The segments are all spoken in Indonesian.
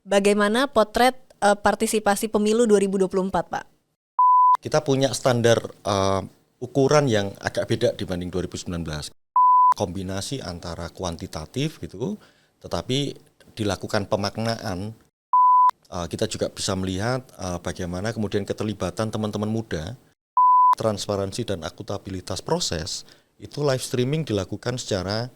Bagaimana potret partisipasi pemilu 2024, Pak? Kita punya standar ukuran yang agak beda dibanding 2019. Kombinasi antara kuantitatif gitu, tetapi dilakukan pemaknaan. Kita juga bisa melihat bagaimana kemudian keterlibatan teman-teman muda, transparansi dan akuntabilitas proses, itu live streaming dilakukan secara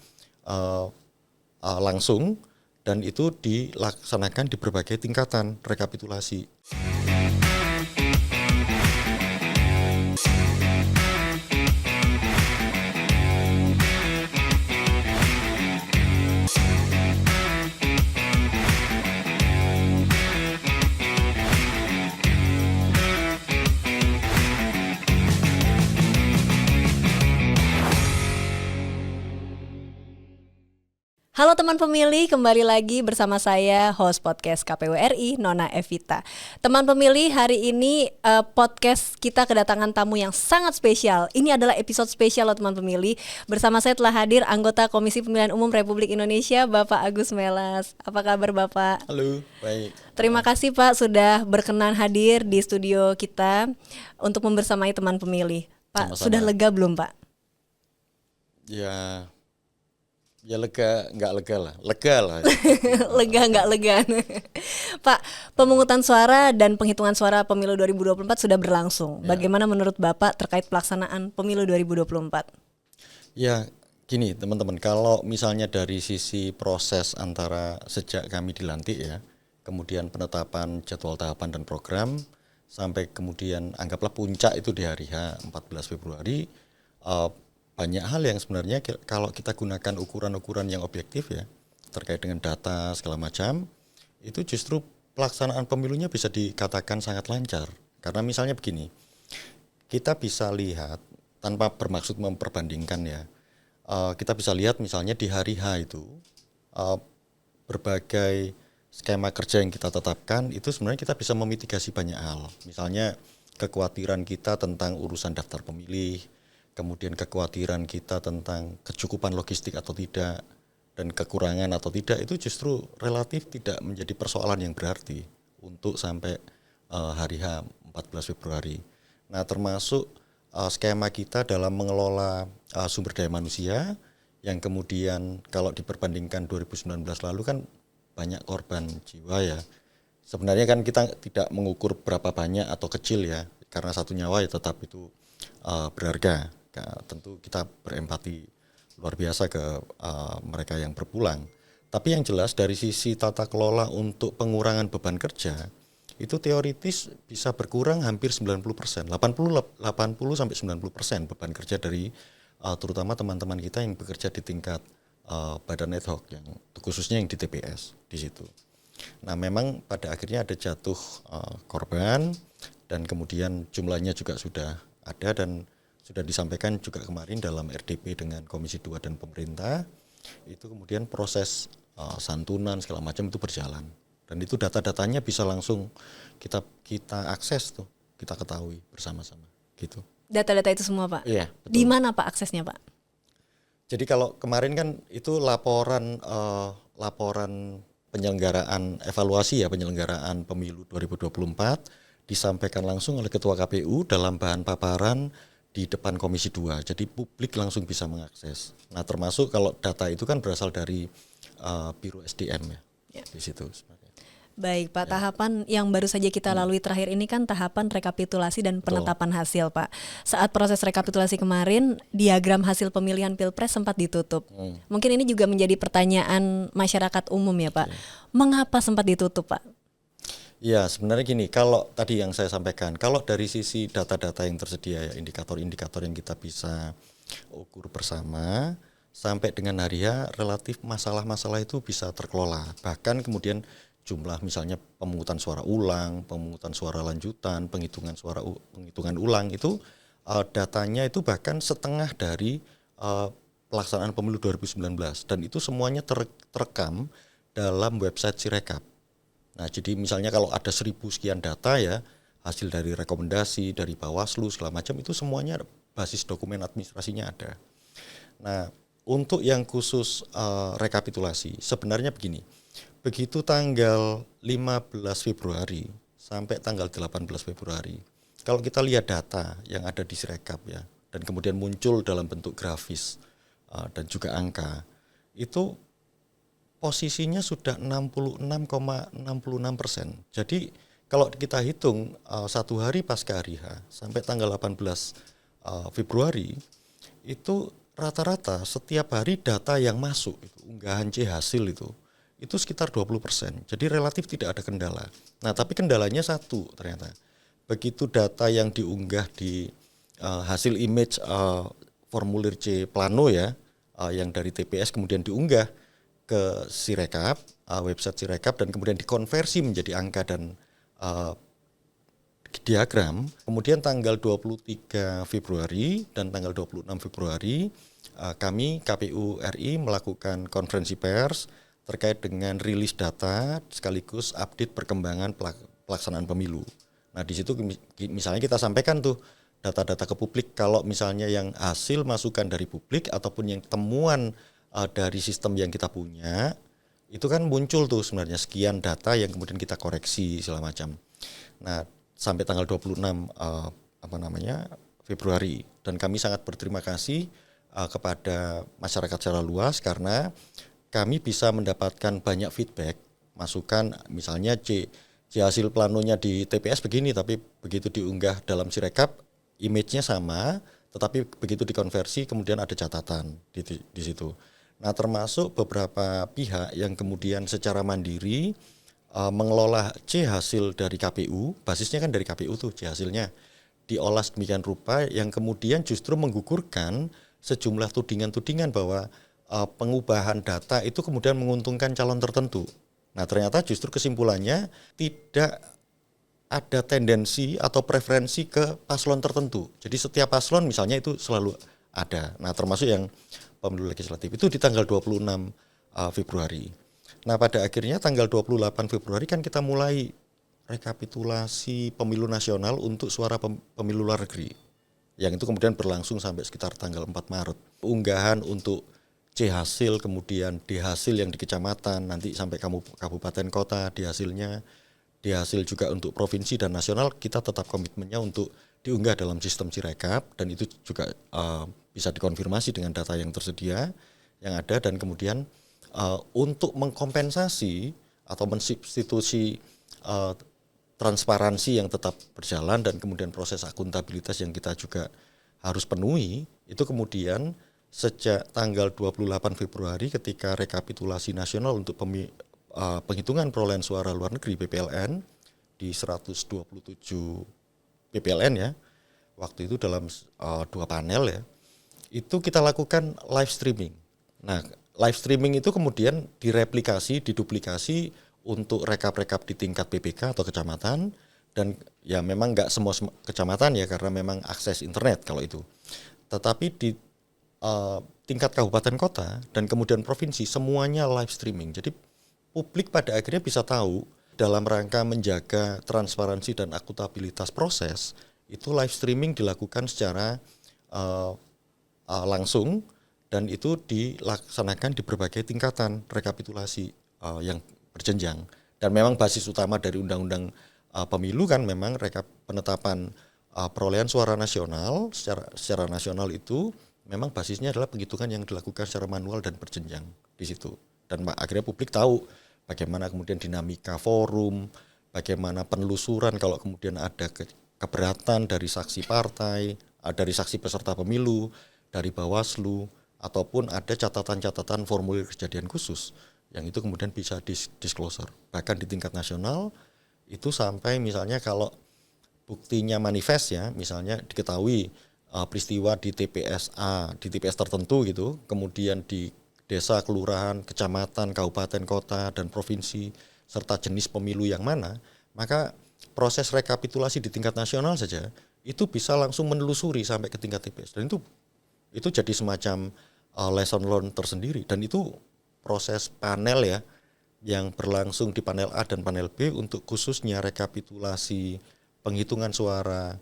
langsung dan itu dilaksanakan di berbagai tingkatan rekapitulasi. Halo teman pemilih, kembali lagi bersama saya host podcast KPU RI, Nona Evita. Teman pemilih, hari ini podcast kita kedatangan tamu yang sangat spesial. Ini adalah episode spesial loh teman pemilih. Bersama saya telah hadir anggota Komisi Pemilihan Umum Republik Indonesia, Bapak Agus Melas. Apa kabar Bapak? Halo, baik. Terima kasih Pak sudah berkenan hadir di studio kita untuk membersamai teman pemilih. Pak, Sama-sama. Sudah lega belum Pak? Ya lega, nggak lega lah. Lega lah. Lega nggak lega. Pak, pemungutan suara dan penghitungan suara pemilu 2024 sudah berlangsung. Ya. Bagaimana menurut Bapak terkait pelaksanaan pemilu 2024? Ya, gini teman-teman, kalau misalnya dari sisi proses antara sejak kami dilantik ya, kemudian penetapan jadwal tahapan dan program, sampai kemudian anggaplah puncak itu di hari H 14 Februari, banyak hal yang sebenarnya kalau kita gunakan ukuran-ukuran yang objektif ya, terkait dengan data segala macam, itu justru pelaksanaan pemilunya bisa dikatakan sangat lancar. Karena misalnya begini, kita bisa lihat tanpa bermaksud memperbandingkan ya, kita bisa lihat misalnya di hari H itu berbagai skema kerja yang kita tetapkan itu sebenarnya kita bisa memitigasi banyak hal. Misalnya kekhawatiran kita tentang urusan daftar pemilih, kemudian kekhawatiran kita tentang kecukupan logistik atau tidak, dan kekurangan atau tidak, itu justru relatif tidak menjadi persoalan yang berarti untuk sampai hari H 14 Februari. Nah, termasuk skema kita dalam mengelola sumber daya manusia yang kemudian kalau diperbandingkan 2019 lalu kan banyak korban jiwa ya. Sebenarnya kan kita tidak mengukur berapa banyak atau kecil ya, karena satu nyawa ya tetap itu berharga. Tentu kita berempati luar biasa ke mereka yang berpulang. Tapi yang jelas dari sisi tata kelola untuk pengurangan beban kerja, itu teoritis bisa berkurang hampir 90%, 80 sampai 90% beban kerja dari terutama teman-teman kita yang bekerja di tingkat badan ad hoc, yang khususnya yang di TPS di situ. Nah, memang pada akhirnya ada jatuh korban dan kemudian jumlahnya juga sudah ada dan sudah disampaikan juga kemarin dalam RDP dengan Komisi 2 dan pemerintah, itu kemudian proses santunan segala macam itu berjalan. Dan itu data-datanya bisa langsung kita akses tuh, kita ketahui bersama-sama gitu. Data-data itu semua Pak? Iya, betul. Di mana Pak aksesnya Pak? Jadi kalau kemarin kan itu laporan penyelenggaraan evaluasi ya, penyelenggaraan pemilu 2024 disampaikan langsung oleh Ketua KPU dalam bahan paparan di depan Komisi 2, jadi publik langsung bisa mengakses. Nah, termasuk kalau data itu kan berasal dari Biro SDM ya. Di situ sebenarnya. Baik Pak, tahapan yang baru saja kita lalui terakhir ini kan tahapan rekapitulasi dan penetapan hasil Pak. Saat proses rekapitulasi kemarin, diagram hasil pemilihan Pilpres sempat ditutup. Mungkin ini juga menjadi pertanyaan masyarakat umum ya Pak. Mengapa sempat ditutup Pak? Ya, sebenarnya gini, kalau tadi yang saya sampaikan, kalau dari sisi data-data yang tersedia ya, indikator-indikator yang kita bisa ukur bersama, sampai dengan hari H relatif masalah-masalah itu bisa terkelola. Bahkan kemudian jumlah misalnya pemungutan suara ulang, pemungutan suara lanjutan, penghitungan ulang itu datanya itu bahkan setengah dari pelaksanaan pemilu 2019 dan itu semuanya terekam dalam website Sirekap. Nah, jadi misalnya kalau ada 1000 sekian data ya, hasil dari rekomendasi, dari Bawaslu, segala macam, itu semuanya basis dokumen administrasinya ada. Nah, untuk yang khusus rekapitulasi, sebenarnya begini, begitu tanggal 15 Februari sampai tanggal 18 Februari, kalau kita lihat data yang ada di Sirekap ya, dan kemudian muncul dalam bentuk grafis dan juga angka, itu posisinya sudah 66,66%. Jadi kalau kita hitung satu hari pasca hari H sampai tanggal 18 Februari, itu rata-rata setiap hari data yang masuk, unggahan C hasil itu sekitar 20%. Jadi relatif tidak ada kendala. Nah, tapi kendalanya satu ternyata. Begitu data yang diunggah di hasil image formulir C Plano ya, yang dari TPS kemudian diunggah ke Sirekap, website Sirekap, dan kemudian dikonversi menjadi angka dan diagram. Kemudian tanggal 23 Februari dan tanggal 26 Februari kami KPU RI melakukan konferensi pers terkait dengan rilis data sekaligus update perkembangan pelaksanaan pemilu. Nah, di situ misalnya kita sampaikan tuh data-data ke publik, kalau misalnya yang hasil masukan dari publik ataupun yang temuan dari sistem yang kita punya, itu kan muncul tuh sebenarnya sekian data yang kemudian kita koreksi segala macam. Nah, sampai tanggal 26 Februari, dan kami sangat berterima kasih kepada masyarakat secara luas karena kami bisa mendapatkan banyak feedback, masukan, misalnya C hasil planonya di TPS begini, tapi begitu diunggah dalam Sirekap image-nya sama, tetapi begitu dikonversi kemudian ada catatan di situ. Nah, termasuk beberapa pihak yang kemudian secara mandiri mengelola C hasil dari KPU, basisnya kan dari KPU tuh C hasilnya, diolah sedemikian rupa yang kemudian justru menggugurkan sejumlah tudingan-tudingan bahwa pengubahan data itu kemudian menguntungkan calon tertentu. Nah, ternyata justru kesimpulannya tidak ada tendensi atau preferensi ke paslon tertentu. Jadi setiap paslon misalnya itu selalu ada. Nah, termasuk yang pemilu legislatif itu di tanggal 26 Februari. Nah, pada akhirnya tanggal 28 Februari kan kita mulai rekapitulasi pemilu nasional untuk suara pemilu luar negeri. Yang itu kemudian berlangsung sampai sekitar tanggal 4 Maret. Unggahan untuk C hasil, kemudian D hasil yang di kecamatan, nanti sampai kabupaten kota D hasilnya, D hasil juga untuk provinsi dan nasional, kita tetap komitmennya untuk diunggah dalam sistem Sirekap, dan itu juga bisa dikonfirmasi dengan data yang tersedia yang ada, dan kemudian untuk mengkompensasi atau mensubstitusi transparansi yang tetap berjalan dan kemudian proses akuntabilitas yang kita juga harus penuhi, itu kemudian sejak tanggal 28 Februari ketika rekapitulasi nasional untuk penghitungan perolehan suara luar negeri PPLN di 127 PPLN ya, waktu itu dalam 2 panel ya, itu kita lakukan live streaming. Nah, live streaming itu kemudian direplikasi, diduplikasi untuk rekap-rekap di tingkat PPK atau kecamatan, dan ya memang nggak semua kecamatan ya karena memang akses internet kalau itu. Tetapi di tingkat kabupaten kota dan kemudian provinsi semuanya live streaming. Jadi publik pada akhirnya bisa tahu dalam rangka menjaga transparansi dan akuntabilitas proses, itu live streaming dilakukan secara langsung, dan itu dilaksanakan di berbagai tingkatan rekapitulasi yang berjenjang. Dan memang basis utama dari undang-undang pemilu kan memang penetapan perolehan suara nasional secara nasional itu memang basisnya adalah penghitungan yang dilakukan secara manual dan berjenjang di situ. Dan akhirnya publik tahu bagaimana kemudian dinamika forum, bagaimana penelusuran kalau kemudian ada keberatan dari saksi partai, dari saksi peserta pemilu, dari Bawaslu, ataupun ada catatan-catatan formulir kejadian khusus yang itu kemudian bisa disclosure. Bahkan di tingkat nasional itu sampai misalnya kalau buktinya manifest ya, misalnya diketahui peristiwa di TPS A, di TPS tertentu gitu, kemudian di desa, kelurahan, kecamatan, kabupaten, kota, dan provinsi, serta jenis pemilu yang mana, maka proses rekapitulasi di tingkat nasional saja itu bisa langsung menelusuri sampai ke tingkat TPS, dan itu jadi semacam lesson learned tersendiri. Dan itu proses panel ya yang berlangsung di panel A dan panel B untuk khususnya rekapitulasi penghitungan suara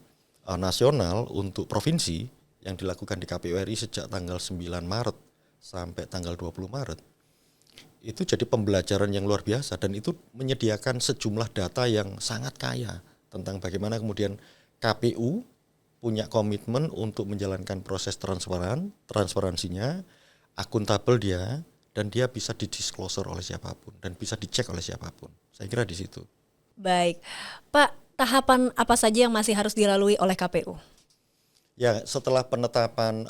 nasional untuk provinsi yang dilakukan di KPU RI sejak tanggal 9 Maret sampai tanggal 20 Maret. itu jadi pembelajaran yang luar biasa dan itu menyediakan sejumlah data yang sangat kaya tentang bagaimana kemudian KPU punya komitmen untuk menjalankan proses transparansinya, akuntabel dia, dan dia bisa didisclosure oleh siapapun dan bisa dicek oleh siapapun. Saya kira di situ. Baik, Pak, tahapan apa saja yang masih harus dilalui oleh KPU? Ya, setelah penetapan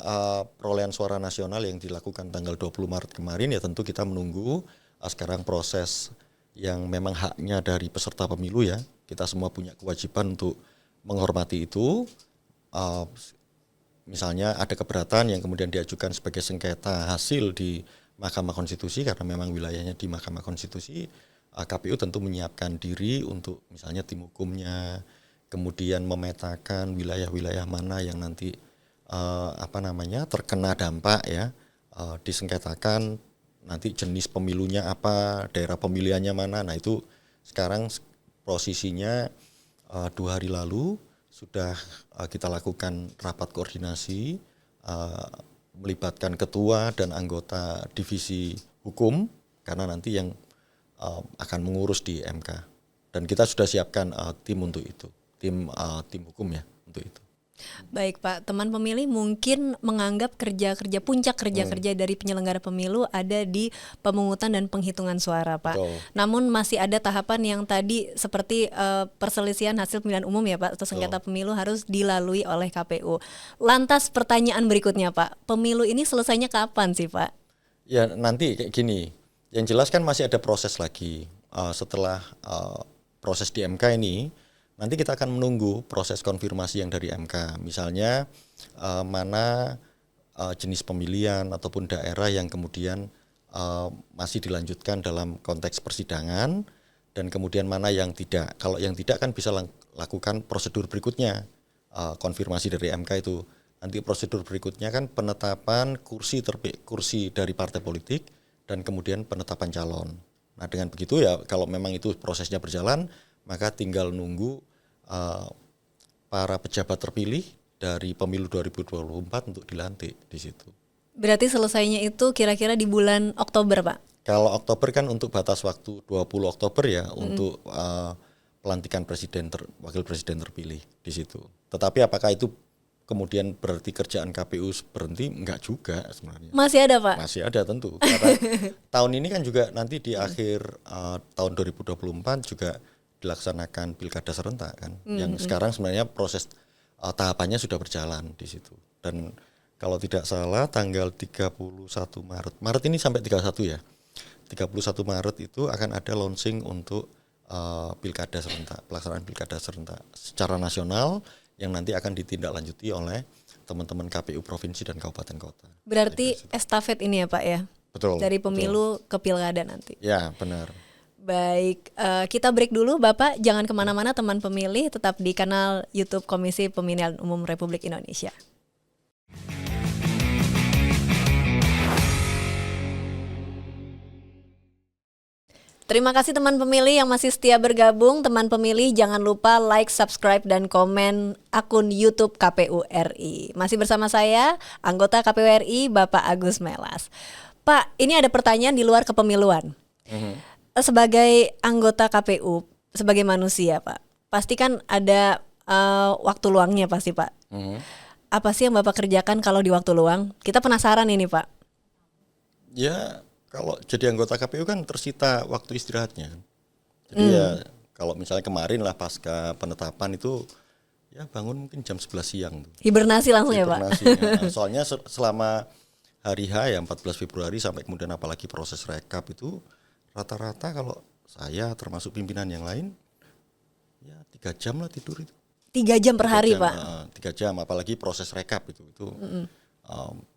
perolehan suara nasional yang dilakukan tanggal 20 Maret kemarin, ya tentu kita menunggu sekarang proses yang memang haknya dari peserta pemilu ya. Kita semua punya kewajiban untuk menghormati itu. Misalnya ada keberatan yang kemudian diajukan sebagai sengketa hasil di Mahkamah Konstitusi karena memang wilayahnya di Mahkamah Konstitusi, KPU tentu menyiapkan diri untuk misalnya tim hukumnya, kemudian memetakan wilayah-wilayah mana yang nanti terkena dampak ya, disengketakan nanti jenis pemilunya apa, daerah pemilihannya mana. Nah itu sekarang posisinya 2 hari lalu sudah kita lakukan rapat koordinasi melibatkan ketua dan anggota divisi hukum karena nanti yang akan mengurus di MK dan kita sudah siapkan tim untuk itu. Tim hukum ya untuk itu. Baik Pak, teman pemilih mungkin menganggap puncak kerja dari penyelenggara pemilu ada di pemungutan dan penghitungan suara Pak. Betul. Namun masih ada tahapan yang tadi seperti perselisihan hasil pemilihan umum ya Pak, atau sengketa pemilu harus dilalui oleh KPU. Lantas pertanyaan berikutnya Pak, pemilu ini selesainya kapan sih Pak? Ya nanti kayak gini, yang jelas kan masih ada proses lagi setelah proses di MK ini. Nanti kita akan menunggu proses konfirmasi yang dari MK, misalnya mana jenis pemilihan ataupun daerah yang kemudian masih dilanjutkan dalam konteks persidangan dan kemudian mana yang tidak. Kalau yang tidak kan bisa lakukan prosedur berikutnya, konfirmasi dari MK itu. Nanti prosedur berikutnya kan penetapan kursi dari partai politik dan kemudian penetapan calon. Nah dengan begitu ya kalau memang itu prosesnya berjalan, maka tinggal nunggu para pejabat terpilih dari pemilu 2024 untuk dilantik di situ. Berarti selesainya itu kira-kira di bulan Oktober, Pak? Kalau Oktober kan untuk batas waktu 20 Oktober ya untuk pelantikan wakil presiden terpilih di situ. Tetapi apakah itu kemudian berarti kerjaan KPU berhenti? Enggak juga sebenarnya. Masih ada Pak? Masih ada tentu. Karena tahun ini kan juga nanti di akhir tahun 2024 juga dilaksanakan pilkada serentak kan, yang sekarang sebenarnya proses tahapannya sudah berjalan di situ. Dan kalau tidak salah tanggal 31 Maret ini sampai 31 ya, 31 Maret itu akan ada launching untuk pilkada serentak, pelaksanaan pilkada serentak secara nasional yang nanti akan ditindaklanjuti oleh teman-teman KPU provinsi dan kabupaten kota. Berarti estafet ini ya Pak ya? Betul. Dari pemilu ke pilkada nanti. Ya benar. Baik, kita break dulu Bapak, jangan kemana-mana teman pemilih, tetap di kanal YouTube Komisi Pemilihan Umum Republik Indonesia. Terima kasih teman pemilih yang masih setia bergabung. Teman pemilih jangan lupa like, subscribe, dan komen akun YouTube KPU RI. Masih bersama saya, anggota KPU RI, Bapak Agus Melas. Pak, ini ada pertanyaan di luar kepemiluan. Sebagai anggota KPU, sebagai manusia Pak, pasti kan ada waktu luangnya pasti Pak. Apa sih yang Bapak kerjakan kalau di waktu luang? Kita penasaran ini Pak. Ya kalau jadi anggota KPU kan tersita waktu istirahatnya. Jadi ya kalau misalnya kemarin lah pasca penetapan itu ya bangun mungkin jam 11 siang. Hibernasi langsung ya Pak? Nah, soalnya selama hari H ya 14 Februari sampai kemudian apalagi proses rekap itu rata-rata kalau saya termasuk pimpinan yang lain ya 3 jam lah tidur itu. 3 jam per hari Pak? 3 jam apalagi proses rekap itu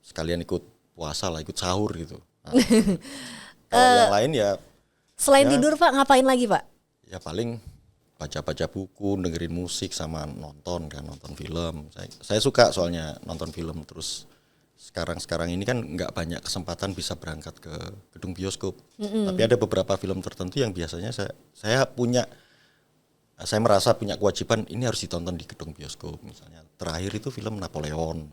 sekalian ikut puasa lah, ikut sahur gitu. Nah, kalau yang lain ya selain tidur Pak ngapain lagi Pak? Ya paling baca-baca buku, dengerin musik sama nonton film. Saya suka soalnya nonton film terus. Sekarang ini kan nggak banyak kesempatan bisa berangkat ke gedung bioskop. Tapi ada beberapa film tertentu yang biasanya saya merasa punya kewajiban ini harus ditonton di gedung bioskop. Misalnya terakhir itu film Napoleon.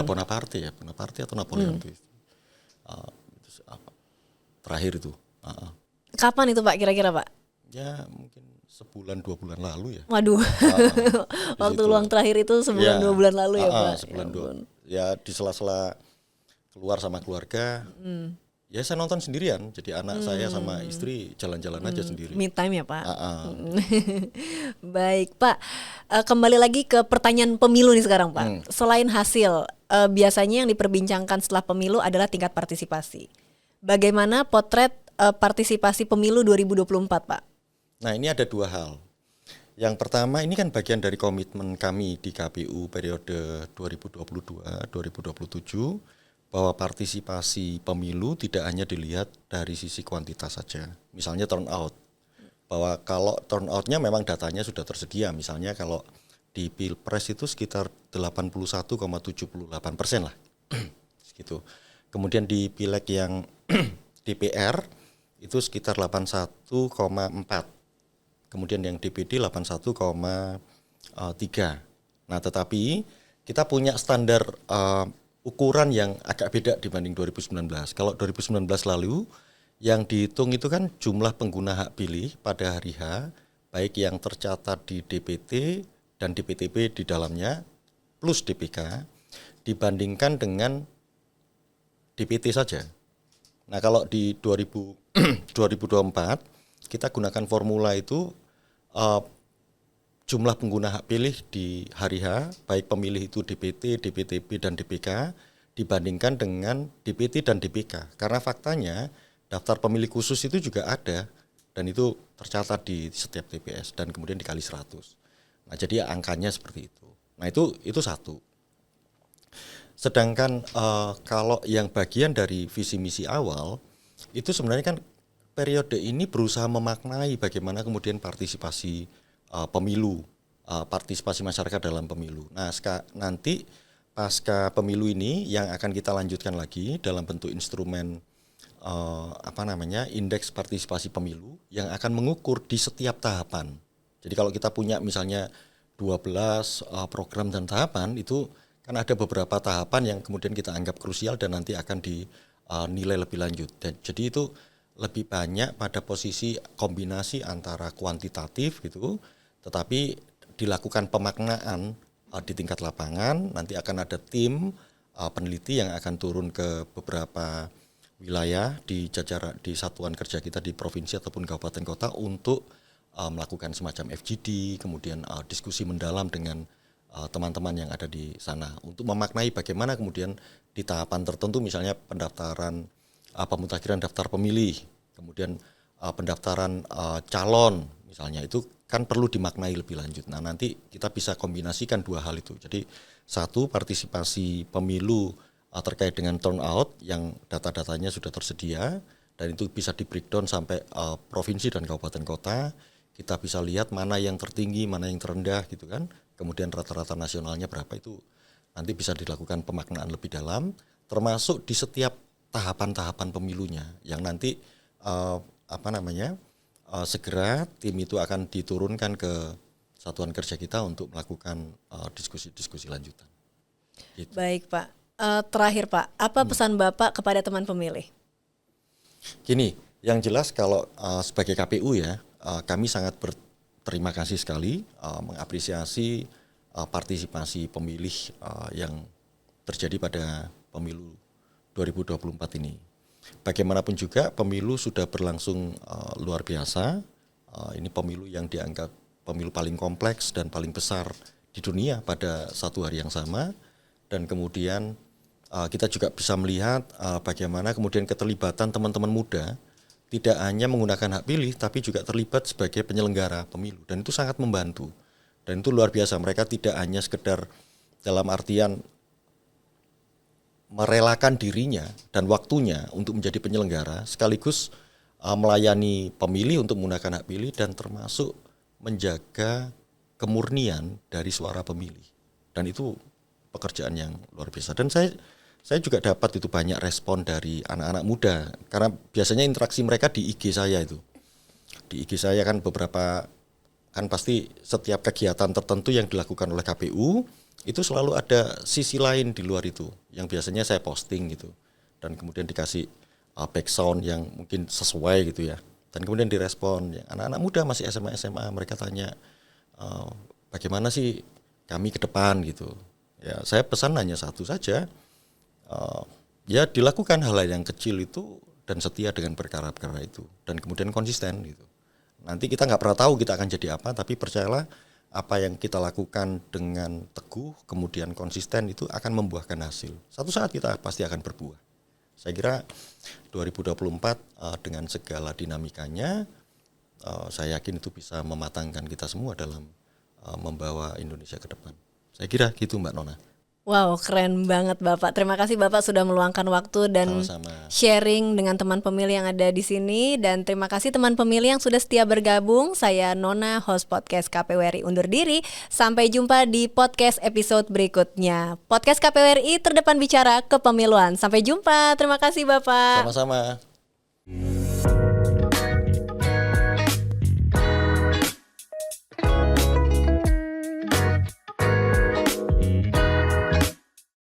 Bonaparte atau Napoleon itu. terakhir itu. Kapan itu Pak kira-kira Pak? Ya mungkin sebulan 2 bulan lalu ya. Waduh, waktu luang terakhir itu sebulan 2 bulan lalu ya Pak. Sebulan dua. Ya di sela-sela keluar sama keluarga. Ya saya nonton sendirian, jadi anak saya sama istri jalan-jalan aja sendiri. Me time ya Pak. Baik Pak, kembali lagi ke pertanyaan pemilu nih sekarang Pak. Selain hasil, biasanya yang diperbincangkan setelah pemilu adalah tingkat partisipasi. Bagaimana potret partisipasi pemilu 2024 Pak? Nah ini ada 2 hal. Yang pertama ini kan bagian dari komitmen kami di KPU periode 2022-2027, bahwa partisipasi pemilu tidak hanya dilihat dari sisi kuantitas saja. Misalnya turnout, bahwa kalau turnoutnya memang datanya sudah tersedia. Misalnya kalau di Pilpres itu sekitar 81,78% lah, gitu. Kemudian di Pileg yang DPR itu sekitar 81,4. Kemudian yang DPD 81,3. Nah, tetapi kita punya standar ukuran yang agak beda dibanding 2019. Kalau 2019 lalu yang dihitung itu kan jumlah pengguna hak pilih pada hari H, baik yang tercatat di DPT dan DPTP di dalamnya plus DPK dibandingkan dengan DPT saja. Nah, kalau di 2024 kita gunakan formula itu jumlah pengguna hak pilih di hari H, baik pemilih itu DPT, DPTP, dan DPK, dibandingkan dengan DPT dan DPK. Karena faktanya daftar pemilih khusus itu juga ada, dan itu tercatat di setiap TPS, dan kemudian dikali 100. Nah, jadi angkanya seperti itu. Nah, itu satu. Sedangkan kalau yang bagian dari visi misi awal, itu sebenarnya kan periode ini berusaha memaknai bagaimana kemudian partisipasi pemilu, partisipasi masyarakat dalam pemilu. Nah, nanti pasca pemilu ini yang akan kita lanjutkan lagi dalam bentuk instrumen indeks partisipasi pemilu yang akan mengukur di setiap tahapan. Jadi kalau kita punya misalnya 12 program dan tahapan, itu kan ada beberapa tahapan yang kemudian kita anggap krusial dan nanti akan dinilai lebih lanjut. Dan jadi itu lebih banyak pada posisi kombinasi antara kuantitatif gitu, tetapi dilakukan pemaknaan di tingkat lapangan. Nanti akan ada tim peneliti yang akan turun ke beberapa wilayah di satuan kerja kita di provinsi ataupun kabupaten kota untuk melakukan semacam FGD, kemudian diskusi mendalam dengan teman-teman yang ada di sana untuk memaknai bagaimana kemudian di tahapan tertentu, misalnya pendaftaran pemutakhiran daftar pemilih, kemudian pendaftaran calon misalnya, itu kan perlu dimaknai lebih lanjut. Nah, nanti kita bisa kombinasikan 2 hal itu. Jadi satu, partisipasi pemilu terkait dengan turnout yang data-datanya sudah tersedia dan itu bisa di breakdown sampai provinsi dan kabupaten kota. Kita bisa lihat mana yang tertinggi, mana yang terendah gitu kan. Kemudian rata-rata nasionalnya berapa, itu nanti bisa dilakukan pemaknaan lebih dalam, termasuk di setiap tahapan-tahapan pemilunya yang nanti segera tim itu akan diturunkan ke satuan kerja kita untuk melakukan diskusi-diskusi lanjutan. Gitu. Baik Pak, terakhir Pak, apa pesan Bapak kepada teman pemilih? Gini, yang jelas kalau sebagai KPU ya, kami sangat berterima kasih sekali mengapresiasi partisipasi pemilih yang terjadi pada pemilu 2024 ini. Bagaimanapun juga pemilu sudah berlangsung luar biasa. Ini pemilu yang dianggap pemilu paling kompleks dan paling besar di dunia pada satu hari yang sama. Dan kemudian kita juga bisa melihat bagaimana kemudian keterlibatan teman-teman muda tidak hanya menggunakan hak pilih tapi juga terlibat sebagai penyelenggara pemilu, dan itu sangat membantu. Dan itu luar biasa, mereka tidak hanya sekedar dalam artian merelakan dirinya dan waktunya untuk menjadi penyelenggara, sekaligus melayani pemilih untuk menggunakan hak pilih dan termasuk menjaga kemurnian dari suara pemilih. Dan itu pekerjaan yang luar biasa. Dan saya juga dapat itu banyak respon dari anak-anak muda, karena biasanya interaksi mereka di IG saya itu. Di IG saya kan pasti setiap kegiatan tertentu yang dilakukan oleh KPU itu selalu ada sisi lain di luar itu yang biasanya saya posting gitu, dan kemudian dikasih background yang mungkin sesuai gitu ya. Dan kemudian direspon, ya, anak-anak muda masih SMA mereka tanya bagaimana sih kami ke depan gitu. Ya saya pesan hanya satu saja, ya dilakukan hal yang kecil itu dan setia dengan perkara-perkara itu dan kemudian konsisten gitu. Nanti kita nggak pernah tahu kita akan jadi apa, tapi percayalah apa yang kita lakukan dengan teguh, kemudian konsisten itu akan membuahkan hasil. Satu saat kita pasti akan berbuah. Saya kira 2024 dengan segala dinamikanya, saya yakin itu bisa mematangkan kita semua dalam membawa Indonesia ke depan. Saya kira gitu Mbak Nona. Wow, keren banget Bapak. Terima kasih Bapak sudah meluangkan waktu dan Sama-sama. sharing dengan teman pemilih yang ada di sini. Dan terima kasih teman pemilih yang sudah setia bergabung. Saya Nona, host podcast KPWRI undur diri. Sampai jumpa di podcast episode berikutnya. Podcast KPWRI terdepan bicara kepemiluan. Sampai jumpa. Terima kasih Bapak. Sama-sama.